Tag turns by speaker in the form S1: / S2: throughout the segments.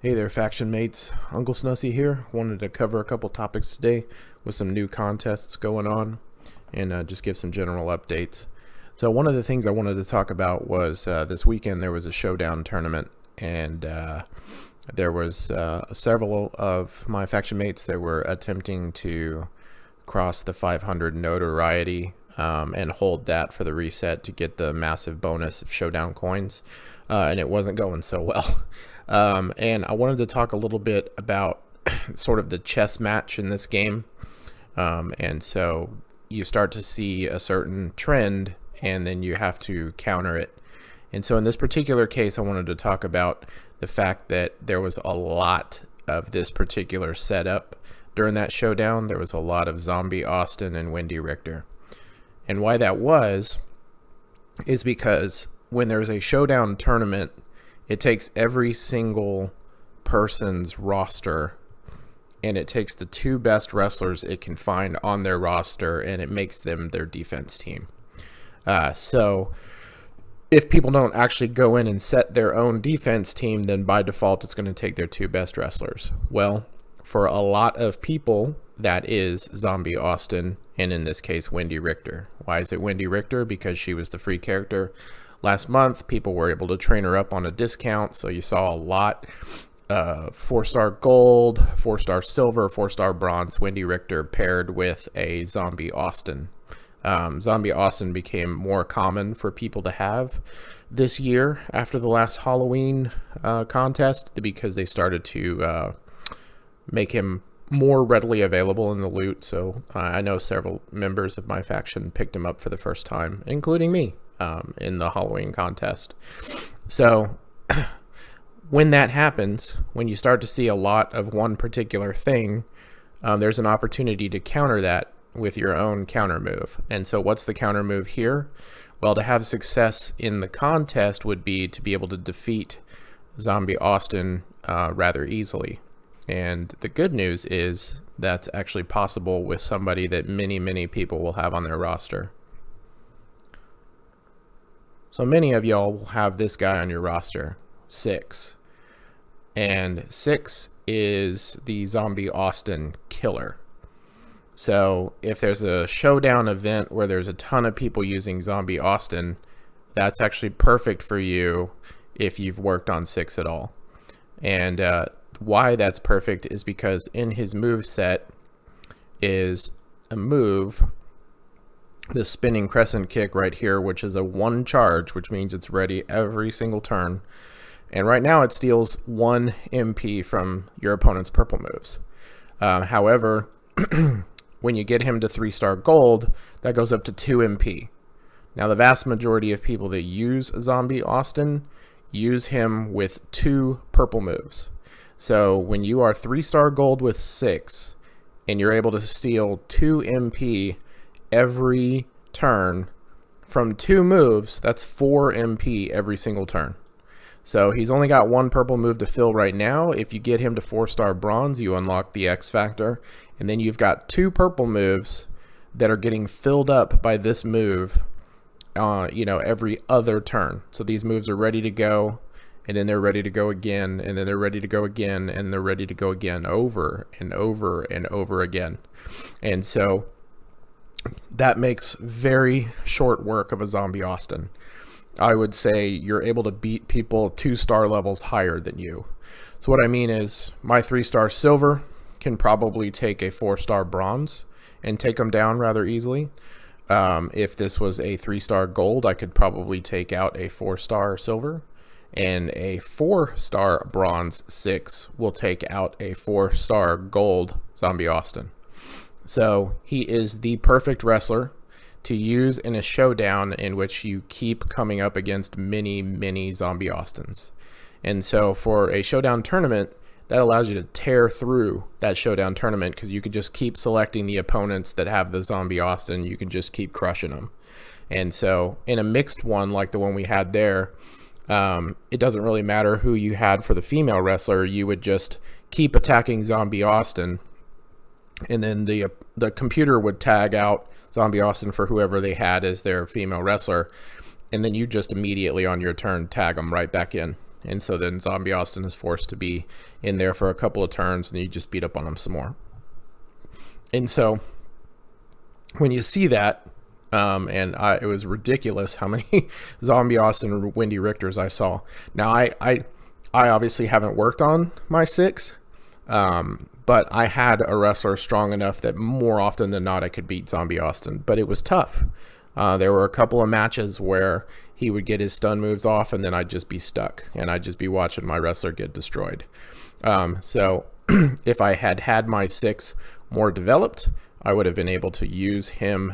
S1: Hey there, faction mates. Uncle Snussy here. Wanted to cover a couple topics today with some new contests going on and just give some general updates. So one of the things I wanted to talk about was this weekend there was a showdown tournament, and there was several of my faction mates that were attempting to cross the 500 notoriety and hold that for the reset to get the massive bonus of showdown coins, and it wasn't going so well. And I wanted to talk a little bit about sort of the chess match in this game. And so you start to see a certain trend, and then you have to counter it. And so in this particular case, I wanted to talk about the fact that there was a lot of this particular setup during that showdown. There was a lot of Zombie Austin and Wendy Richter. And why that was is because when there's a showdown tournament, it takes every single person's roster, and it takes the two best wrestlers it can find on their roster, and it makes them their defense team. So if people don't actually go in and set their own defense team, then by default it's going to take their two best wrestlers. Well, for a lot of people, that is Zombie Austin, and in this case, Wendy Richter. Why is it Wendy Richter? Because she was the free character. Last month, people were able to train her up on a discount, so you saw a lot of 4-star gold, 4-star silver, 4-star bronze Wendy Richter paired with a Zombie Austin. Zombie Austin became more common for people to have this year after the last Halloween contest, because they started to make him more readily available in the loot. So I know several members of my faction picked him up for the first time, including me. In the Halloween contest. So when that happens, when you start to see a lot of one particular thing, there's an opportunity to counter that with your own counter move. And so what's the counter move here? Well, to have success in the contest would be to be able to defeat Zombie Austin rather easily. And the good news is that's actually possible with somebody that many people will have on their roster. So many of y'all will have this guy on your roster, 6. And 6 is the Zombie Austin killer. So if there's a showdown event where there's a ton of people using Zombie Austin, that's actually perfect for you if you've worked on 6 at all. And why that's perfect is because in his move set is a move, the spinning crescent kick right here, which is a 1 charge, which means it's ready every single turn. And right now it steals 1 MP from your opponent's purple moves. However, when you get him to 3-star gold, that goes up to 2 MP. Now, the vast majority of people that use Zombie Austin use him with 2 purple moves. So when you are 3-star gold with 6, and you're able to steal 2 MP every turn from 2 moves, that's 4 MP every single turn. So he's only got 1 purple move to fill right now. If you get him to 4-star bronze, you unlock the X factor, and then you've got 2 purple moves that are getting filled up by this move every other turn. So these moves are ready to go, and then they're ready to go again, and then they're ready to go again, and they're ready to go again, over and over and over again. And so that makes very short work of a Zombie Austin. I would say you're able to beat people 2-star levels higher than you. So what I mean is my 3-star silver can probably take a 4-star bronze and take them down rather easily. If this was a 3-star gold, I could probably take out a 4-star silver, and a 4-star bronze 6 will take out a 4-star gold Zombie Austin. So he is the perfect wrestler to use in a showdown in which you keep coming up against many Zombie Austins. And so for a showdown tournament, that allows you to tear through that showdown tournament, because you can just keep selecting the opponents that have the Zombie Austin. You can just keep crushing them. And so in a mixed one like the one we had there, it doesn't really matter who you had for the female wrestler. You would just keep attacking Zombie Austin, and then the computer would tag out Zombie Austin for whoever they had as their female wrestler, and then you just immediately on your turn tag them right back in. And so then Zombie Austin is forced to be in there for a couple of turns, and you just beat up on him some more. And so when you see that, it was ridiculous how many Zombie Austin or Wendy Richters I saw. Now, I obviously haven't worked on my 6, but I had a wrestler strong enough that more often than not I could beat Zombie Austin. But it was tough. There were a couple of matches where he would get his stun moves off, and then I'd just be stuck, and I'd just be watching my wrestler get destroyed. So if I had my 6 more developed, I would have been able to use him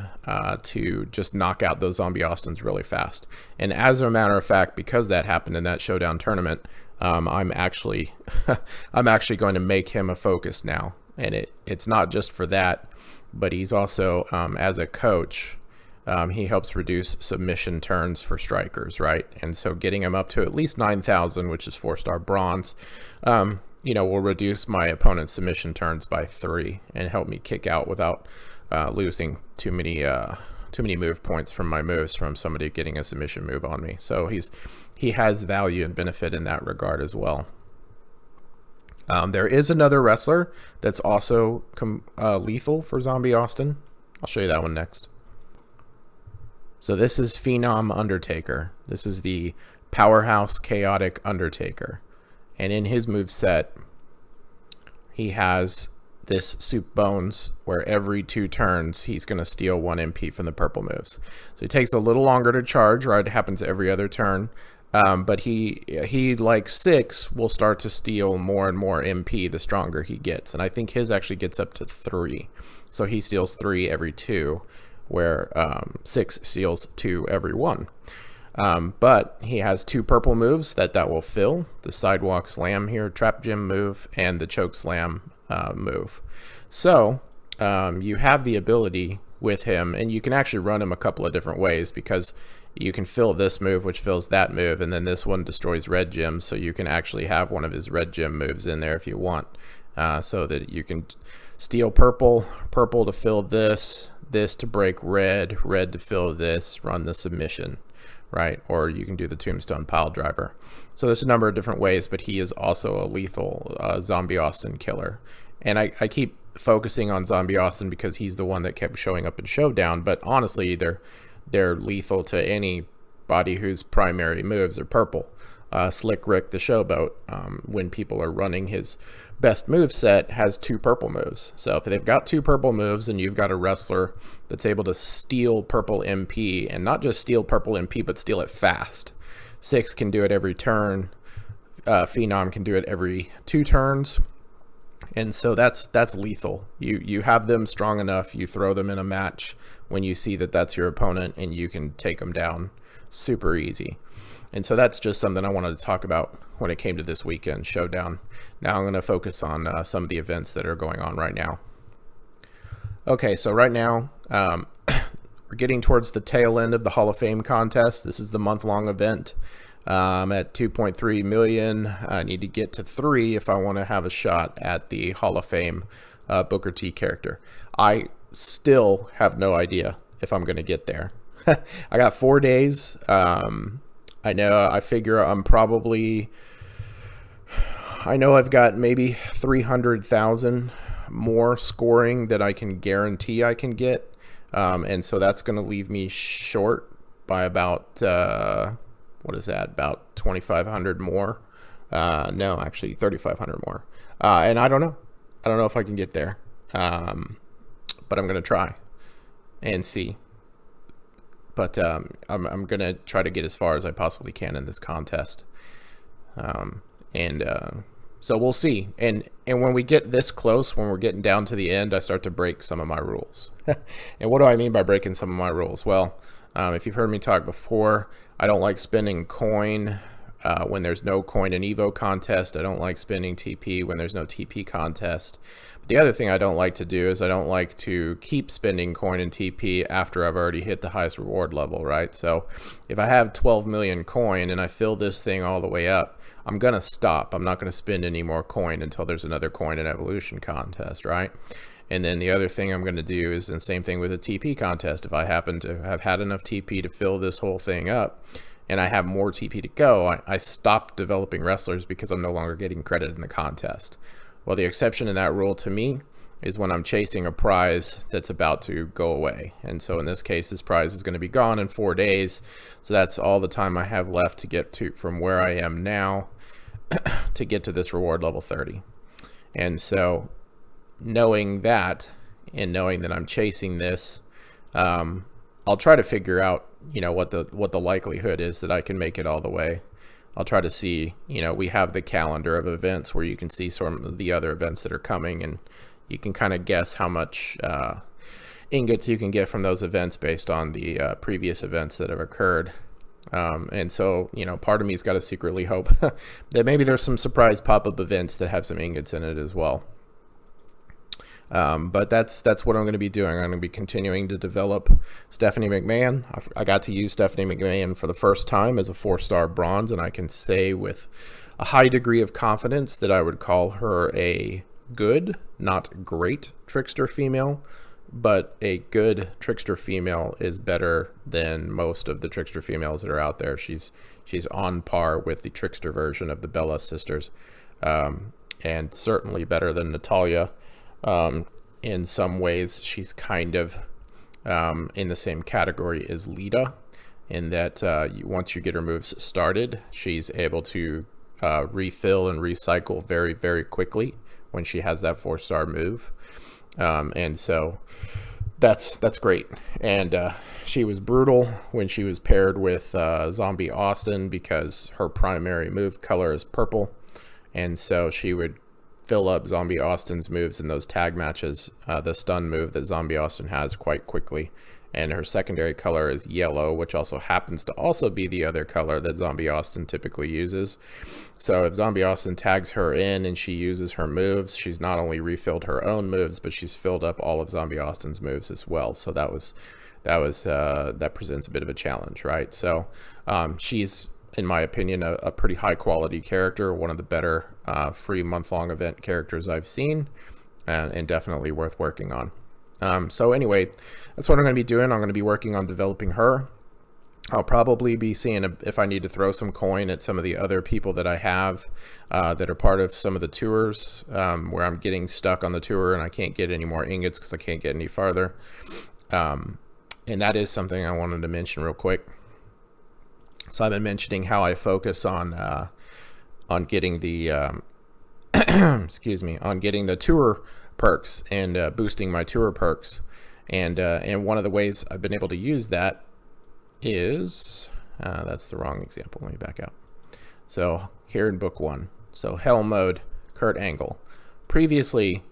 S1: to just knock out those Zombie Austins really fast. And as a matter of fact, because that happened in that Showdown tournament, I'm actually going to make him a focus now. And it's not just for that, but he's also, as a coach, he helps reduce submission turns for strikers, right? And so getting him up to at least 9,000, which is 4-star bronze, will reduce my opponent's submission turns by 3 and help me kick out without losing too many move points from my moves from somebody getting a submission move on me. So he has value and benefit in that regard as well. There is another wrestler that's also lethal for Zombie Austin. I'll show you that one next. So this is Phenom Undertaker. This is the powerhouse chaotic Undertaker. And in his moveset, he has this Soup Bones where every 2 turns he's going to steal 1 MP from the purple moves. So it takes a little longer to charge, right? It happens every other turn. But he like 6 will start to steal more and more MP the stronger he gets. And I think his actually gets up to 3. So he steals 3 every 2, where 6 steals 2 every 1. But he has 2 purple moves that will fill: the Sidewalk Slam here, Trap Gym move, and the Choke Slam move. So you have the ability with him, and you can actually run him a couple of different ways, because you can fill this move, which fills that move, and then this one destroys red gems, so you can actually have one of his red gem moves in there if you want, so that you can steal purple to fill this to break red to fill this, run the submission, right? Or you can do the Tombstone Pile Driver. So there's a number of different ways, but he is also a lethal Zombie Austin killer. And I keep focusing on Zombie Austin because he's the one that kept showing up in Showdown, but honestly, they're lethal to anybody whose primary moves are purple. Slick Rick the Showboat, when people are running his best move set, has 2 purple moves. So if they've got 2 purple moves and you've got a wrestler that's able to steal purple MP, and not just steal purple MP, but steal it fast. 6 can do it every turn. Phenom can do it every 2 turns. And so that's lethal. You have them strong enough, you throw them in a match when you see that that's your opponent, and you can take them down super easy. And so that's just something I wanted to talk about when it came to this weekend Showdown. Now I'm going to focus on some of the events that are going on right now. Okay, so right now we're getting towards the tail end of the Hall of Fame contest. This is the month-long event. At 2.3 million. I need to get to 3 if I want to have a shot at the Hall of Fame Booker T character. I still have no idea if I'm going to get there. I got 4 days. I figure I know I've got maybe 300,000 more scoring that I can guarantee I can get. And so that's going to leave me short by about, what is that? About 2,500 more. No, actually 3,500 more. And I don't know. I don't know if I can get there. But I'm going to try and see. But I'm going to try to get as far as I possibly can in this contest. So we'll see. And when we get this close, when we're getting down to the end, I start to break some of my rules. And what do I mean by breaking some of my rules? Well, if you've heard me talk before, I don't like spending coin when there's no coin in Evo contest. I don't like spending TP when there's no TP contest. But the other thing I don't like to do is I don't like to keep spending coin and TP after I've already hit the highest reward level, right? So if I have 12 million coin and I fill this thing all the way up, I'm going to stop. I'm not going to spend any more coin until there's another coin and evolution contest, right? And then the other thing I'm going to do is the same thing with a TP contest. If I happen to have had enough TP to fill this whole thing up, and I have more TP to go, I stop developing wrestlers because I'm no longer getting credit in the contest. Well, the exception in that rule to me is when I'm chasing a prize that's about to go away. And so in this case, this prize is going to be gone in 4 days. So that's all the time I have left to get to from where I am now to get to this reward level 30. And so knowing that, and knowing that I'm chasing this, I'll try to figure out, what the likelihood is that I can make it all the way. I'll try to see, we have the calendar of events where you can see some of the other events that are coming, and you can kind of guess how much ingots you can get from those events based on the previous events that have occurred. And so, part of me's got to secretly hope that maybe there's some surprise pop-up events that have some ingots in it as well. But that's what I'm going to be doing. I'm going to be continuing to develop Stephanie McMahon. I got to use Stephanie McMahon for the first time as a 4-star bronze, and I can say with a high degree of confidence that I would call her a good, not great trickster female, but a good trickster female is better than most of the trickster females that are out there. She's on par with the trickster version of the Bella sisters, and certainly better than Natalya. In some ways, she's kind of in the same category as Lita, in that once you get her moves started, she's able to refill and recycle very, very quickly when she has that 4-star move. And so that's great. And she was brutal when she was paired with Zombie Austin, because her primary move color is purple. And so she would fill up Zombie Austin's moves in those tag matches, the stun move that Zombie Austin has, quite quickly. And her secondary color is yellow, which also happens to also be the other color that Zombie Austin typically uses. So if Zombie Austin tags her in and she uses her moves, she's not only refilled her own moves, but she's filled up all of Zombie Austin's moves as well. So that presents a bit of a challenge, right? So she's, in my opinion, a pretty high quality character, one of the better free month-long event characters I've seen, and definitely worth working on. So anyway, that's what I'm going to be doing. I'm going to be working on developing her. I'll probably be seeing if I need to throw some coin at some of the other people that I have that are part of some of the tours, where I'm getting stuck on the tour and I can't get any more ingots because I can't get any farther. And that is something I wanted to mention real quick. So I've been mentioning how I focus on getting the on getting the tour perks and boosting my tour perks, and one of the ways I've been able to use that is that's the wrong example. Let me back out. So here in book 1, so Hell Mode, Kurt Angle. Previously,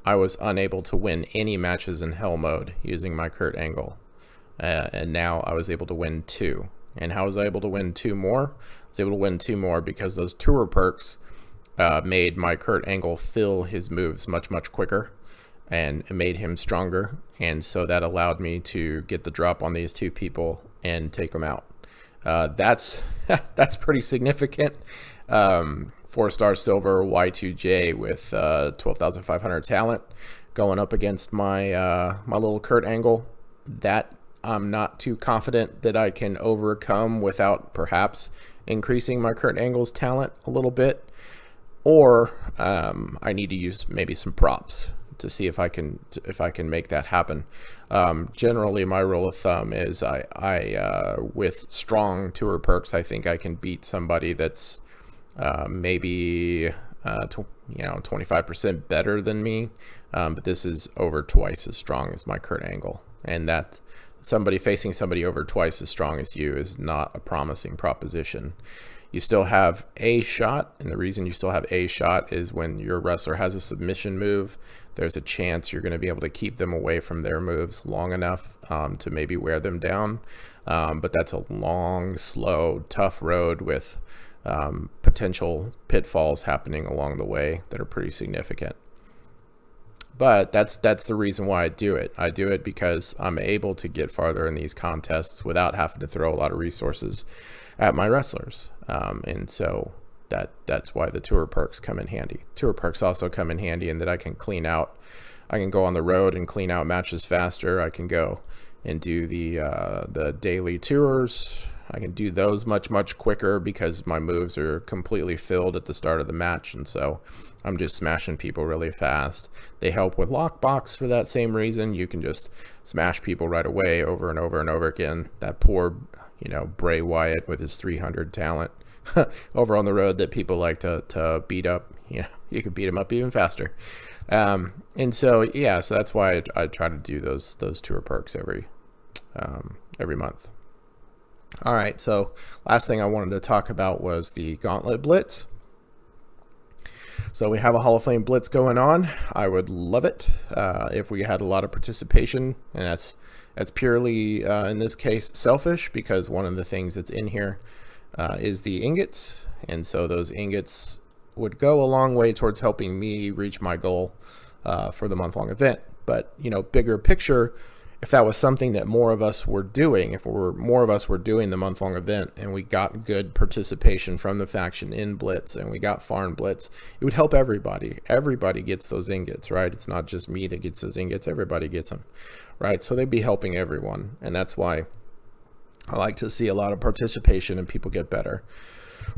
S1: I was unable to win any matches in Hell Mode using my Kurt Angle, and now I was able to win 2. And how was I able to win 2 more? I was able to win 2 more because those tour perks made my Kurt Angle fill his moves much, much quicker, and it made him stronger. And so that allowed me to get the drop on these 2 people and take them out. That's pretty significant. 4-star silver Y2J with 12,500 talent going up against my my little Kurt Angle. That I'm not too confident that I can overcome without perhaps increasing my Kurt Angle's talent a little bit, or I need to use maybe some props to see if I can make that happen. Generally, my rule of thumb is I with strong tour perks, I think I can beat somebody that's maybe 25% better than me, but this is over twice as strong as my Kurt Angle, and that somebody facing somebody over twice as strong as you is not a promising proposition. You still have a shot, and the reason you still have a shot is when your wrestler has a submission move, there's a chance you're going to be able to keep them away from their moves long enough to maybe wear them down. But that's a long, slow, tough road with potential pitfalls happening along the way that are pretty significant. But that's the reason why I do it. I do it because I'm able to get farther in these contests without having to throw a lot of resources at my wrestlers. And so that's why the tour perks come in handy. Tour perks also come in handy in that I can go on the road and clean out matches faster. I can go and do the daily tours I can do those much quicker because my moves are completely filled at the start of the match, and so I'm just smashing people really fast. They help with lockbox for that same reason. You can just smash people right away over and over and over again. That poor, Bray Wyatt with his 300 talent over on the road that people like to beat up. You can beat him up even faster. And so that's why I try to do those tour perks every month. All right, so last thing I wanted to talk about was the Gauntlet Blitz. So we have a Hall of Fame Blitz going on. I would love it if we had a lot of participation, and that's purely in this case selfish, because one of the things that's in here is the ingots, and so those ingots would go a long way towards helping me reach my goal for the month-long event. But bigger picture, if that was something that more of us were doing, if more of us were doing the month-long event and we got good participation from the faction in Blitz and we got Farm Blitz, it would help everybody. Everybody gets those ingots, right? It's not just me that gets those ingots. Everybody gets them, right? So they'd be helping everyone, and that's why I like to see a lot of participation and people get better.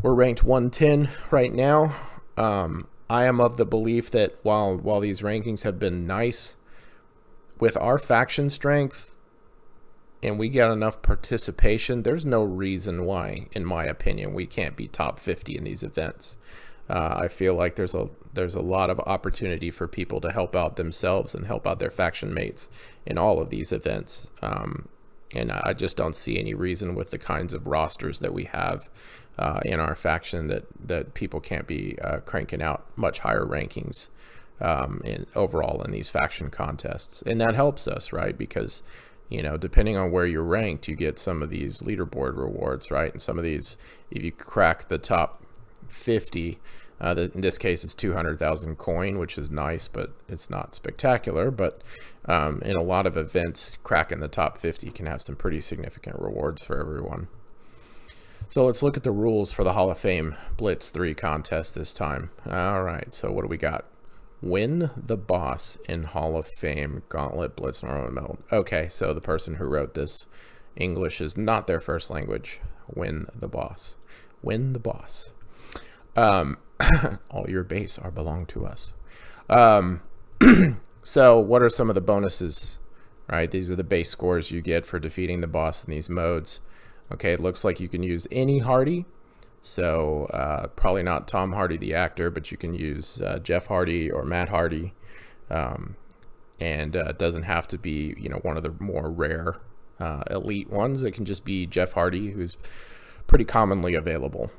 S1: We're ranked 110 right now. I am of the belief that while these rankings have been nice, with our faction strength and we get enough participation, there's no reason why, in my opinion, we can't be top 50 in these events. I feel like there's a lot of opportunity for people to help out themselves and help out their faction mates in all of these events. And I just don't see any reason with the kinds of rosters that we have in our faction that people can't be cranking out much higher rankings overall in these faction contests. And that helps us, right? Because, depending on where you're ranked, you get some of these leaderboard rewards, right? And some of these, if you crack the top 50, in this case it's 200,000 coin, which is nice, but it's not spectacular. But in a lot of events, cracking the top 50 can have some pretty significant rewards for everyone. So let's look at the rules for the Hall of Fame Blitz 3 contest this time. All right, so what do we got? Win the boss in Hall of Fame Gauntlet Blitz normal mode. Okay, so the person who wrote this, English is not their first language. Win the boss. Win the boss. All your base are belong to us. So what are some of the bonuses? Right, these are the base scores you get for defeating the boss in these modes. Okay, it looks like you can use any Hardy. So probably not Tom Hardy the actor, but you can use Jeff Hardy or Matt Hardy, and it doesn't have to be one of the more rare elite ones. It can just be Jeff Hardy, who's pretty commonly available.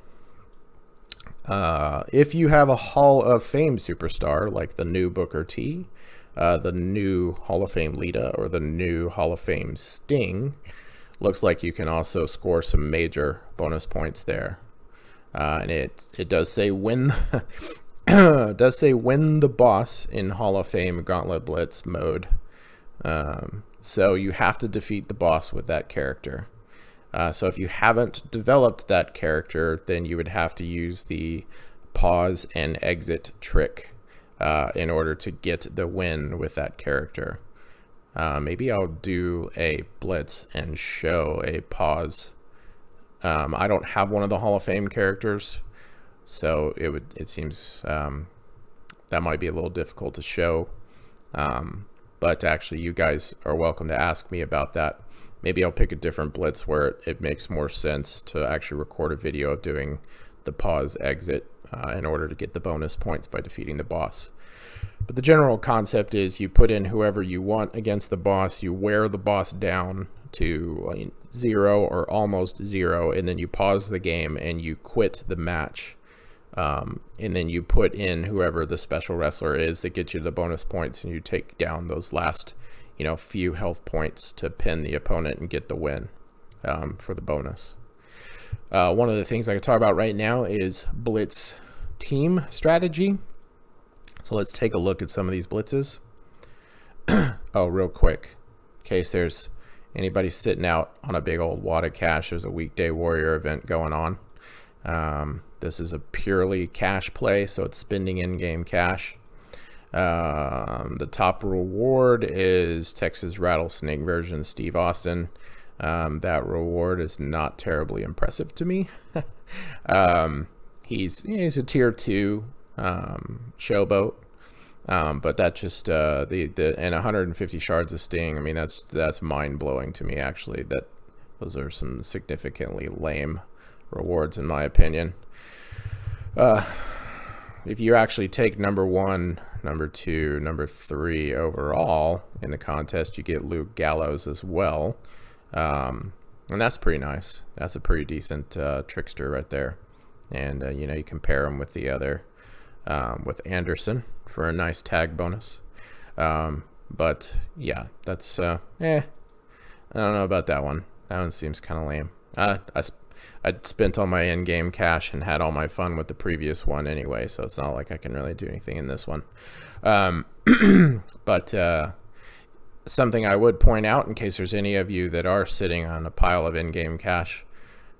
S1: If you have a Hall of Fame superstar like the new Booker T, the new Hall of Fame Lita, or the new Hall of Fame Sting, looks like you can also score some major bonus points there. And it does say win the boss in Hall of Fame Gauntlet Blitz mode. So you have to defeat the boss with that character. So if you haven't developed that character, then you would have to use the pause and exit trick in order to get the win with that character. Maybe I'll do a blitz and show a pause. I don't have one of the Hall of Fame characters, so it seems that might be a little difficult to show. But actually, you guys are welcome to ask me about that. Maybe I'll pick a different blitz where it makes more sense to actually record a video of doing the pause exit in order to get the bonus points by defeating the boss. But the general concept is you put in whoever you want against the boss, you wear the boss down to 0 or almost 0, and then you pause the game and you quit the match, and then you put in whoever the special wrestler is that gets you the bonus points, and you take down those last few health points to pin the opponent and get the win for the bonus. One of the things I can talk about right now is blitz team strategy. So let's take a look at some of these blitzes. Oh, real quick, in case there's anybody sitting out on a big old wad of cash, there's a weekday warrior event going on. This is a purely cash play, so it's spending in-game cash. The top reward is Texas Rattlesnake version Steve Austin. That reward is not terribly impressive to me. He's a tier 2 showboat. But that just and 150 shards of sting. I mean, that's mind blowing to me, actually. Those are some significantly lame rewards in my opinion. If you actually take number 1, number 2, number 3 overall in the contest, you get Luke Gallows as well, and that's pretty nice. That's a pretty decent trickster right there. And you compare him with the other. With Anderson for a nice tag bonus. But yeah, that's I don't know about that one. That one seems kind of lame. I spent all my in-game cash and had all my fun with the previous one anyway, so it's not like I can really do anything in this one. But something I would point out, in case there's any of you that are sitting on a pile of in-game cash,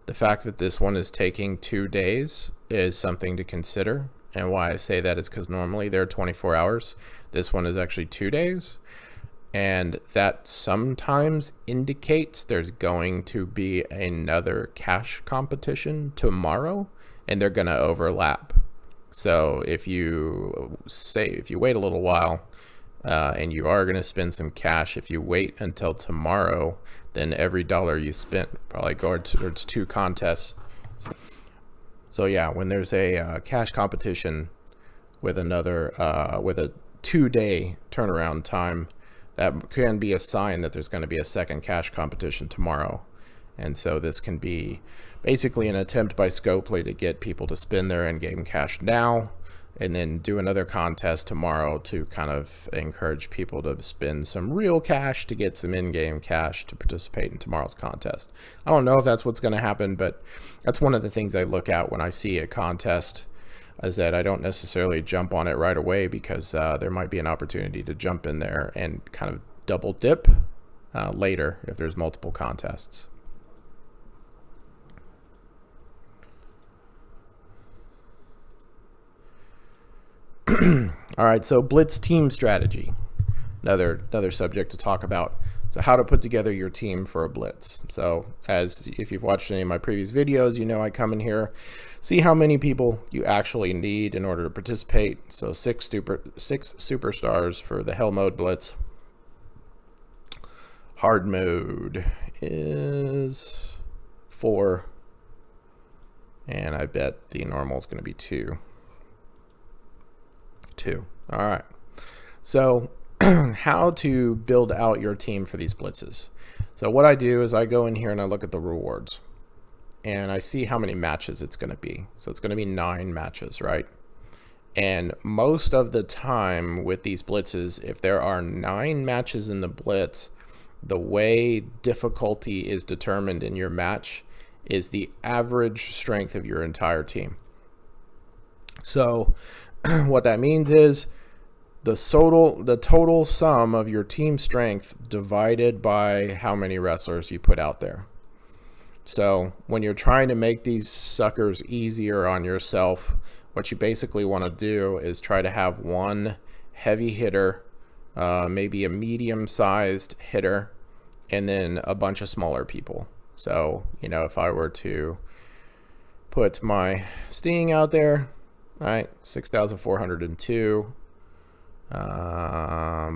S1: the fact that this one is taking 2 days is something to consider. And why I say that is because normally they're 24 hours. This one is actually 2 days. And that sometimes indicates there's going to be another cash competition tomorrow, and they're going to overlap. So if you wait a little while and you are going to spend some cash, if you wait until tomorrow, then every dollar you spent probably goes towards 2 contests. So yeah, when there's a cash competition with with a 2-day turnaround time, that can be a sign that there's going to be a second cash competition tomorrow. And so this can be basically an attempt by Scopely to get people to spend their in-game cash now and then do another contest tomorrow to kind of encourage people to spend some real cash to get some in-game cash to participate in tomorrow's contest. I don't know if that's what's going to happen, but that's one of the things I look at when I see a contest, is that I don't necessarily jump on it right away, because there might be an opportunity to jump in there and kind of double dip later if there's multiple contests. All right, so Blitz team strategy, another subject to talk about. So how to put together your team for a Blitz. So if you've watched any of my previous videos, I come in here, see how many people you actually need in order to participate. So six superstars for the Hell Mode Blitz. Hard mode is 4, and I bet the normal is going to be 2. All right, so how to build out your team for these blitzes. So what I do is I go in here and I look at the rewards, and I see how many matches it's going to be. So it's going to be 9 matches, right? And most of the time with these blitzes, if there are 9 matches in the blitz, the way difficulty is determined in your match is the average strength of your entire team. So what that means is the total sum of your team strength divided by how many wrestlers you put out there. So when you're trying to make these suckers easier on yourself, what you basically want to do is try to have one heavy hitter, maybe a medium-sized hitter, and then a bunch of smaller people. So, if I were to put my Sting out there, all right, 6,402.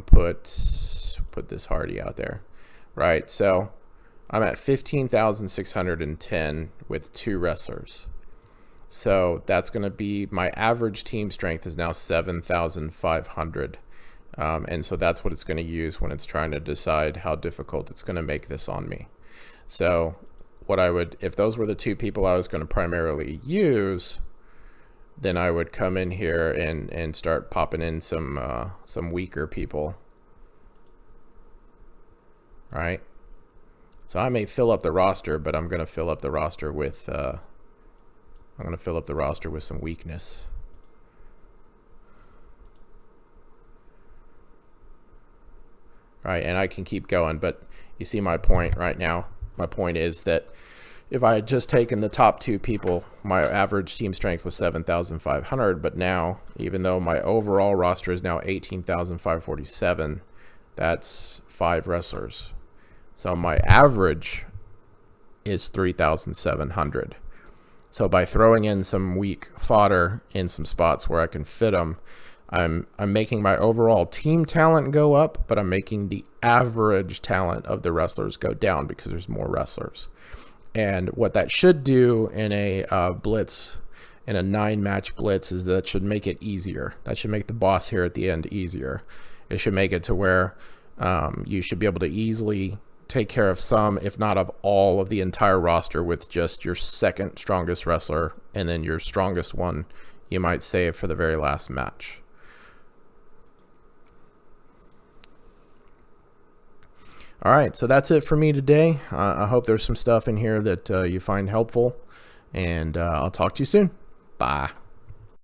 S1: Put this Hardy out there, right? So I'm at 15,610 with 2 wrestlers. So that's going to be, my average team strength is now 7,500. And so that's what it's going to use when it's trying to decide how difficult it's going to make this on me. So if those were the 2 people I was going to primarily use, then I would come in here and start popping in some weaker people, right? So I may fill up the roster, but I'm going to fill up the roster with some weakness. Right, and I can keep going, but you see my point right now. My point is that if I had just taken the top 2 people, my average team strength was 7,500, but now, even though my overall roster is now 18,547, that's 5 wrestlers. So my average is 3,700. So by throwing in some weak fodder in some spots where I can fit them, I'm making my overall team talent go up, but I'm making the average talent of the wrestlers go down because there's more wrestlers. And what that should do in a blitz, in a 9-match blitz, is that should make it easier. That should make the boss here at the end easier. It should make it to where you should be able to easily take care of some, if not of all, of the entire roster with just your second strongest wrestler, and then your strongest one you might save for the very last match. All right, so that's it for me today. I hope there's some stuff in here that you find helpful, and I'll talk to you soon. Bye.